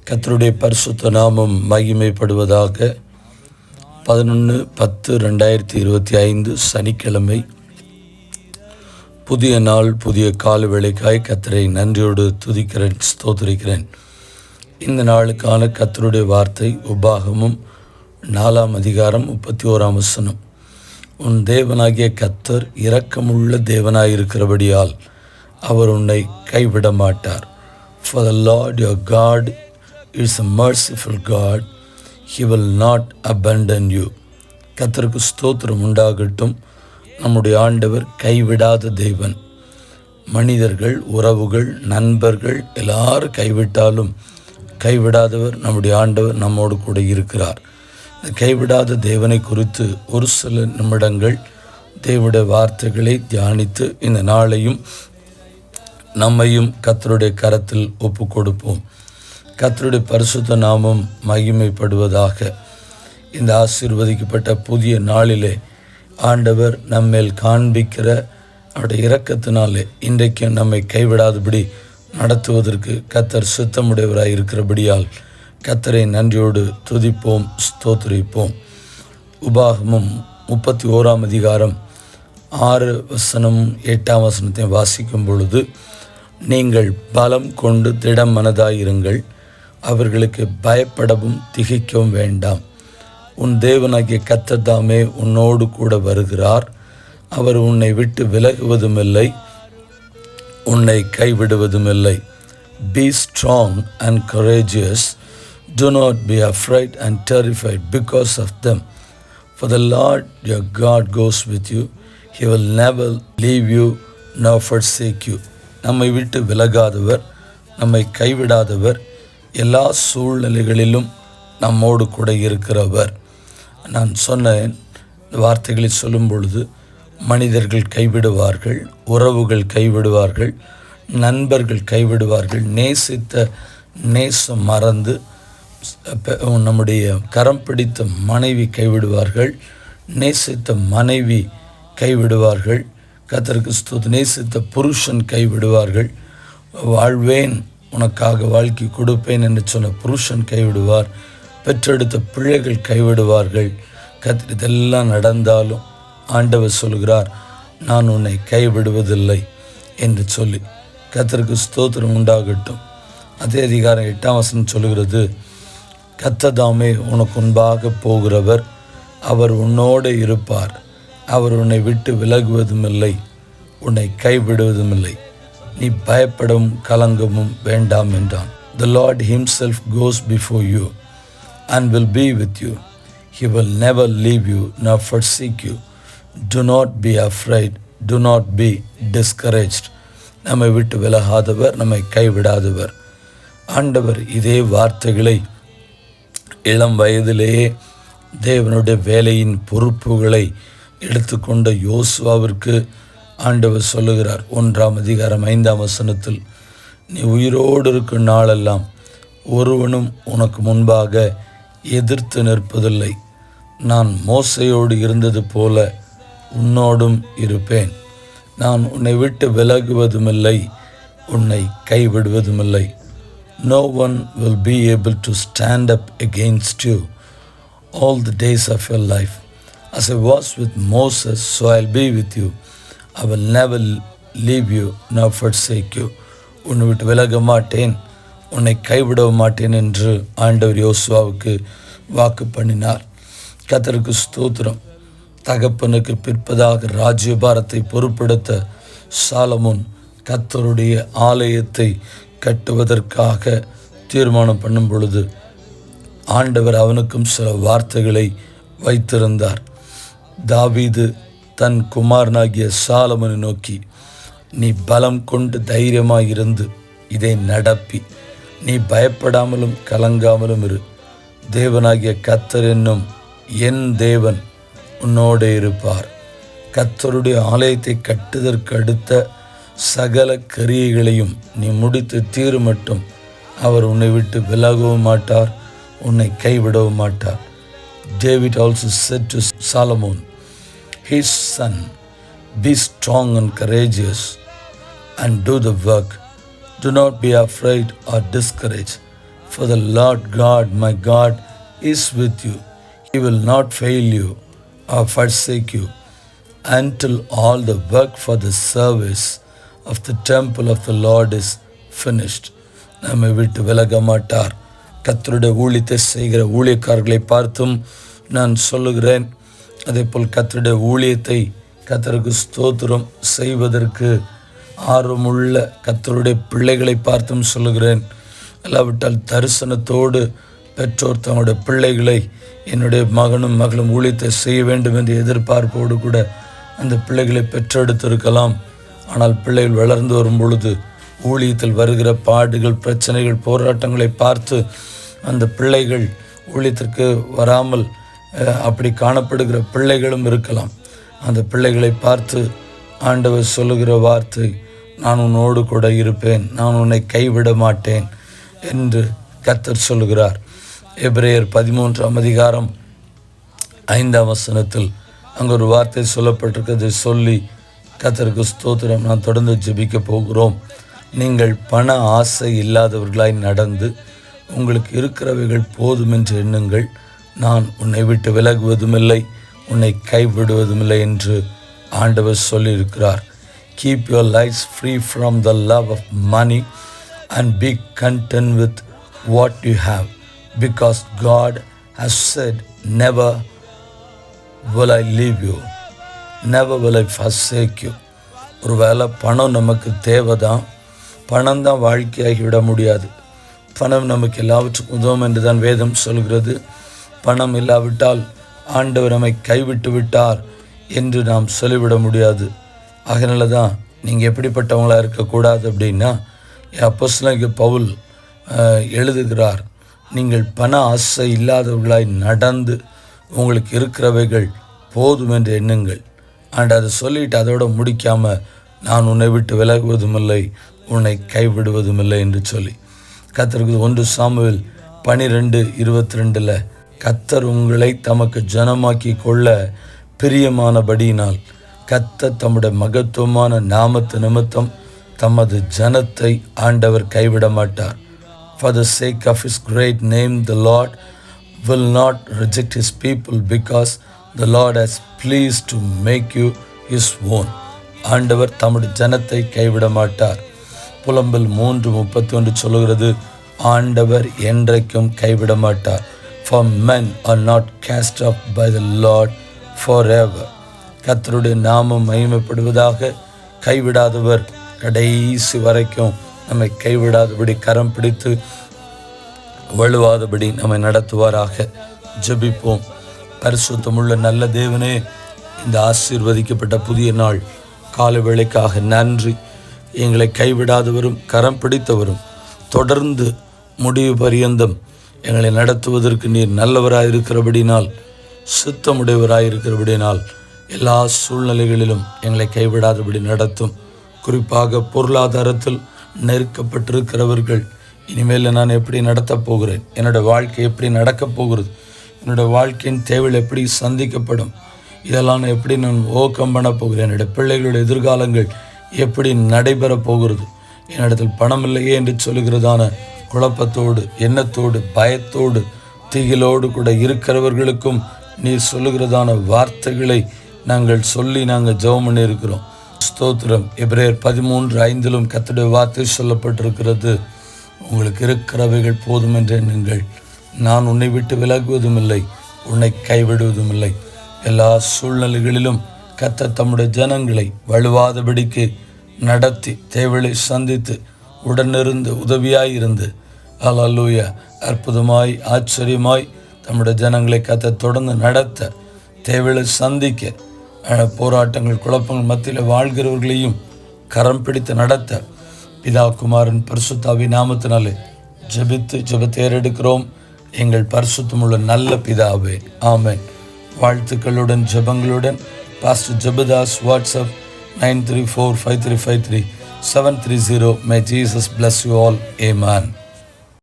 கர்த்தருடைய பரிசுத்த நாமம் மகிமைப்படுவதாக. 11/10/2025 சனிக்கிழமை. புதிய நாள், புதிய கால வேளைக்காய் கர்த்தரை நன்றியோடு துதிக்கிறேன், ஸ்தோத்திரிக்கிறேன். இந்த நாளுக்கான கர்த்தருடைய வார்த்தை உபாகமம் 4ஆம் அதிகாரம் 31ஆம் வசனம். உன் தேவனாகிய கர்த்தர் இரக்கமுள்ள தேவனாயிருக்கிறபடியால் அவர் உன்னை கைவிட மாட்டார். For the Lord your God is a merciful God. He will not abandon you. கர்த்தருக்கு ஸ்தோத்திரம் உண்டாகட்டும். நம்முடைய ஆண்டவர் கைவிடாத தேவன். மனிதர்கள், உறவுகள், நண்பர்கள் எல்லாரும் கைவிட்டாலும் கைவிடாதவர் நம்முடைய ஆண்டவர் நம்மோடு கூட இருக்கிறார். கைவிடாத தேவனை குறித்து ஒரு சில நிமிடங்கள் தேவனுடைய வார்த்தைகளை தியானித்து இந்த நாளையும் நம்மையும் கர்த்தருடைய கரத்தில் ஒப்பு கொடுப்போம். கர்த்தருடைய பரிசுத்த நாமம் மகிமைப்படுவதாக. இந்த ஆசீர்வதிக்கப்பட்ட புதிய நாளிலே ஆண்டவர் நம்மேல் காண்பிக்கிற அவருடைய இரக்கத்தினாலே இன்றைக்கு நம்மை கைவிடாதபடி நடத்துவதற்கு கர்த்தர் சுத்தமுடையவராய் இருக்கிறபடியால் கர்த்தரை நன்றியோடு துதிப்போம், ஸ்தோத்திரிப்போம். உபாகமம் 31ஆம் அதிகாரம் 6 வசனமும் 8ஆம் வசனத்தையும் வாசிக்கும் பொழுது, நீங்கள் பலம் கொண்டு திடம் மனதாயிருங்கள், அவர்களுக்கு பயப்படவும் திகைக்கவும் வேண்டாம். உன் தேவனாகிய கர்த்தர் தாமே உன்னோடு கூட வருகிறார். அவர் உன்னை விட்டு விலகுவதுமில்லை, உன்னை கைவிடுவதுமில்லை. Be strong and courageous. Do not be afraid and terrified because of them. For the Lord your God goes with you. He will never leave you nor forsake you. நம்மை விட்டு விலகாதவர், நம்மை கைவிடாதவர், எல்லா சூழ்நிலைகளிலும் நம்மோடு கூட இருக்கிறவர். நான் சொன்னேன், இந்த வார்த்தைகளை சொல்லும் பொழுது மனிதர்கள் கைவிடுவார்கள், உறவுகள் கைவிடுவார்கள், நண்பர்கள் கைவிடுவார்கள், நேசித்த நேசம் மறந்து நம்முடைய கரம் பிடித்த மனைவி கைவிடுவார்கள், நேசித்த மனைவி கைவிடுவார்கள், கர்த்தருக்கு ஸ்தோத்திரம், நேசித்த புருஷன் கைவிடுவார்கள், வாழ்வேன் உனக்காக வாழ்க்கை கொடுப்பேன் என்று சொன்ன புருஷன் கைவிடுவார், பெற்றெடுத்த பிள்ளைகள் கைவிடுவார்கள். கர்த்தர் இதெல்லாம் நடந்தாலும் ஆண்டவர் சொல்கிறார், நான் உன்னை கைவிடுவதில்லை என்று சொல்லி. கர்த்தருக்கு ஸ்தோத்திரம் உண்டாகட்டும். அதே அதிகாரம் 8ஆம் வசனம் சொல்கிறது, கர்த்தர் தாமே உனக்கு முன்பாக போகிறவர், அவர் உன்னோடு இருப்பார், அவர் உன்னை விட்டு விலகுவதுமில்லை, உன்னை கைவிடுவதுமில்லை, நீ பயப்படவும் கலங்கவும் வேண்டாம் என்றான். The Lord himself goes before you and will be with you. He will never leave you nor forsake you. Do not be afraid. Do not be discouraged. நம்மை விட்டு விலகாதவர், நம்மை கைவிடாதவர். ஆண்டவர் இதே வார்த்தைகளை இளம் வயதிலேயே தேவனுடைய வேலையின் பொறுப்புகளை எடுத்துக்கொண்ட யோசுவாவிற்கு ஆண்டவர் சொல்லுகிறார். 1ஆம் அதிகாரம் 5ஆம் வசனத்தில், நீ உயிரோடு இருக்கும் நாளெல்லாம் ஒருவனும் உனக்கு முன்பாக எதிர்த்து நிற்பதில்லை. நான் மோசையோடு இருந்தது போல உன்னோடும் இருப்பேன். நான் உன்னை விட்டு விலகுவதுமில்லை, உன்னை கைவிடுவதுமில்லை. No one will be able to stand up against you all the days of your life. As I was with Moses, so I'll be with you. I will never leave you nor forsake you. உன்னை விட்டு விலக மாட்டேன், உன்னை கைவிட மாட்டேன் என்று ஆண்டவர் யோசுவாவுக்கு வாக்கு பண்ணினார். கர்த்தருக்கு ஸ்தோத்திரம். தகப்பனுக்கு பிற்பதாக ராஜ்யபாரத்தை பொறுப்பெடுத்த சாலமோன் கர்த்தருடைய ஆலயத்தை கட்டுவதற்காக தீர்மானம் பண்ணும் பொழுது ஆண்டவர் அவனுக்கும் சில வார்த்தைகளை வைத்திருந்தார். தாவீது தன் குமாரனாகிய சாலமோனை நோக்கி, நீ பலம் கொண்டு தைரியமாயிருந்து இதை நடப்பி, நீ பயப்படாமலும் கலங்காமலும் இரு. தேவனாகிய கர்த்தர் என்னும் என் தேவன் உன்னோடே இருப்பார். கர்த்தருடைய ஆலயத்தை கட்டுதற்கு அடுத்த சகல கிரியைகளையும் நீ முடித்து தீரு மட்டும் அவர் உன்னை விட்டு விலகவும் மாட்டார், உன்னை கைவிடவும் மாட்டார். David also said to Solomon, his son, be strong and courageous and do the work. Do not be afraid or discouraged, For the Lord God, my God, is with you. He will not fail you or forsake you until all the work for the service of the temple of the Lord is finished. நம்மை விட்டு விலக மாட்டார். கர்த்தருடைய ஊழியத்தை செய்கிற ஊழியக்காரர்களை பார்த்தும் நான் சொல்லுகிறேன். அதே போல் கர்த்தருடைய ஊழியத்தை கர்த்தருக்கு ஸ்தோத்திரம் செய்வதற்கு ஆர்வமுள்ள கர்த்தருடைய பிள்ளைகளை பார்த்தும் சொல்லுகிறேன். இல்லாவிட்டால் தரிசனத்தோடு பெற்றோர் தங்களுடைய பிள்ளைகளை என்னுடைய மகனும் மகளும் ஊழியத்தை செய்ய வேண்டும் என்ற எதிர்பார்ப்போடு கூட அந்த பிள்ளைகளை பெற்றெடுத்திருக்கலாம். ஆனால் பிள்ளைகள் வளர்ந்து வரும் பொழுது ஊழியத்தில் வருகிற பாடுகள், பிரச்சனைகள், போராட்டங்களை பார்த்து அந்த பிள்ளைகள் ஊழியத்திற்கு வராமல் அப்படி காணப்படுகிற பிள்ளைகளும் இருக்கலாம். அந்த பிள்ளைகளை பார்த்து ஆண்டவர் சொல்லுகிற வார்த்தை, நான் உன்னோடு கூட இருப்பேன், நான் உன்னை கைவிட மாட்டேன் என்று கர்த்தர் சொல்லுகிறார். எபிரேயர் 13ஆம் அதிகாரம் 5ஆம் வசனத்தில் அங்கே ஒரு வார்த்தை சொல்லப்பட்டிருக்கிறதை சொல்லி கர்த்தருக்கு ஸ்தோத்திரம் நான் தொடர்ந்து ஜெபிக்க போகிறோம். நீங்கள் பண ஆசை இல்லாதவர்களாய் நடந்து உங்களுக்கு இருக்கிறவைகள் போதும் என்று எண்ணுங்கள். நான் உன்னை விட்டு விலகுவதுமில்லை, உன்னை கைவிடுவதுமில்லை என்று ஆண்டவர் சொல்லியிருக்கிறார். Keep your lives free from the love of money and be content with what you have, because God has said, never will I leave you, never will I forsake you. ஒருவேளை பணம் நமக்கு தேவைதான், பணம் தான் வாழ்க்கையாகிவிட முடியாது. பணம் நமக்கு எல்லாவற்றுக்கும் உதவும் என்று தான் வேதம் சொல்கிறது. பணம் இல்லாவிட்டால் ஆண்டவர் நம்மை கைவிட்டு விட்டார் என்று நாம் சொல்லிவிட முடியாது. அதனால தான் நீங்கள் எப்படிப்பட்டவங்களாக இருக்கக்கூடாது அப்படின்னா, அப்போஸ்தலனாகிய பவுல் எழுதுகிறார், நீங்கள் பண ஆசை இல்லாதவர்களாய் நடந்து உங்களுக்கு இருக்கிறவைகள் போதும் என்று எண்ணுங்கள். அண்ட் அதை சொல்லிட்டு அதோடு முடிக்காமல், நான் உன்னை விட்டு விலகுவதுமில்லை, உன்னை கைவிடுவதுமில்லை என்று சொல்லி கர்த்தருக்கு 1 சாமுவேல் 12:22 கர்த்தர் உங்களை தமக்கு ஜனமாக்கி கொள்ள பிரியமானபடியினால் கர்த்தர் தம்முடைய மகத்துவமான நாமத்து நிமித்தம் தமது ஜனத்தை ஆண்டவர் கைவிட மாட்டார். For the sake of his great name, the Lord will not reject his people, because the Lord has pleased to make you his own. ஆண்டவர் தம்முடைய ஜனத்தை கைவிட மாட்டார். புலம்பல் 3:31 சொல்லுகிறது, ஆண்டவர் என்றைக்கும் கைவிட மாட்டார். For men are not cast up by the Lord forever. கர்த்தருடைய நாமம் மகிமைப்படுவதாக. கைவிடாதவர் கடைசி வரைக்கும் நம்மை கைவிடாதபடி கரம் பிடித்து வழுவாதபடி நம்மை நடத்துவாராக. ஜெபிப்போம். பரிசுத்தமுள்ள நல்ல தேவனே, இந்த ஆசீர்வதிக்கப்பட்ட புதிய நாள் காலை வேளைக்காக நன்றி. எங்களை கைவிடாதவரும் கரம் பிடித்தவரும் தொடர்ந்து முடிவு பரியந்தம் எங்களை நடத்துவதற்கு நீர் நல்லவராயிருக்கிறபடினால், சித்தமுடையவராயிருக்கிறபடினால் எல்லா சூழ்நிலைகளிலும் எங்களை கைவிடாதபடி நடத்தும். குறிப்பாக பொருளாதாரத்தில் நெருக்கப்பட்டிருக்கிறவர்கள், இனிமேல் நான் எப்படி நடத்தப் போகிறேன், என்னோடய வாழ்க்கை எப்படி நடக்கப் போகிறது, என்னோடய வாழ்க்கையின் தேவைகள் எப்படி சந்திக்கப்படும், இதெல்லாம் நான் எப்படி நான் ஓக்கம் பண்ண போகிறேன், என்னுடைய பிள்ளைகளுடைய எதிர்காலங்கள் எப்படி நடைபெறப் போகிறது, என்னிடத்தில் பணம் இல்லையே என்று சொல்லுகிறதான குழப்பத்தோடு, எண்ணத்தோடு, பயத்தோடு, திகிலோடு கூட இருக்கிறவர்களுக்கும் நீர் சொல்லுகிறதான வார்த்தைகளை நாங்கள் சொல்லி நாங்கள் ஜெபம் பண்ணி இருக்கிறோம். ஸ்தோத்திரம். எபிரேயர் 13:5 கர்த்தருடைய வார்த்தை சொல்லப்பட்டிருக்கிறது, உங்களுக்கு இருக்கிறவைகள் போதும் என்று எண்ணுங்கள், நான் உன்னை விட்டு விலகுவதுமில்லை, உன்னை கைவிடுவதுமில்லை. எல்லா சூழ்நிலைகளிலும் கர்த்தர் தம்முடைய ஜனங்களை வழுவாதபடிக்கு நடத்தி தேவையை சந்தித்து உடனிருந்து உதவியாயிருந்து அல்லேலூயா அற்புதமாய் ஆச்சரியமாய் தம்முடைய ஜனங்களை கர்த்தர் தொடர்ந்து நடத்த, தேவையை சந்திக்க, போராட்டங்கள் குழப்பங்கள் மத்தியில் வாழ்கிறவர்களையும் கரம் பிடித்து நடத்த பிதா குமாரன் பரிசுத்தாவின் நாமத்தினாலே ஜெபித்து ஜெபத்தை ஏறெடுக்கிறோம். எங்கள் பரிசுத்தமுள்ள நல்ல பிதாவே, ஆமென். வாழ்த்துக்களுடன் ஜெபங்களுடன் pastor Jebadas. WhatsApp 9345353 730. May Jesus bless you all. Amen.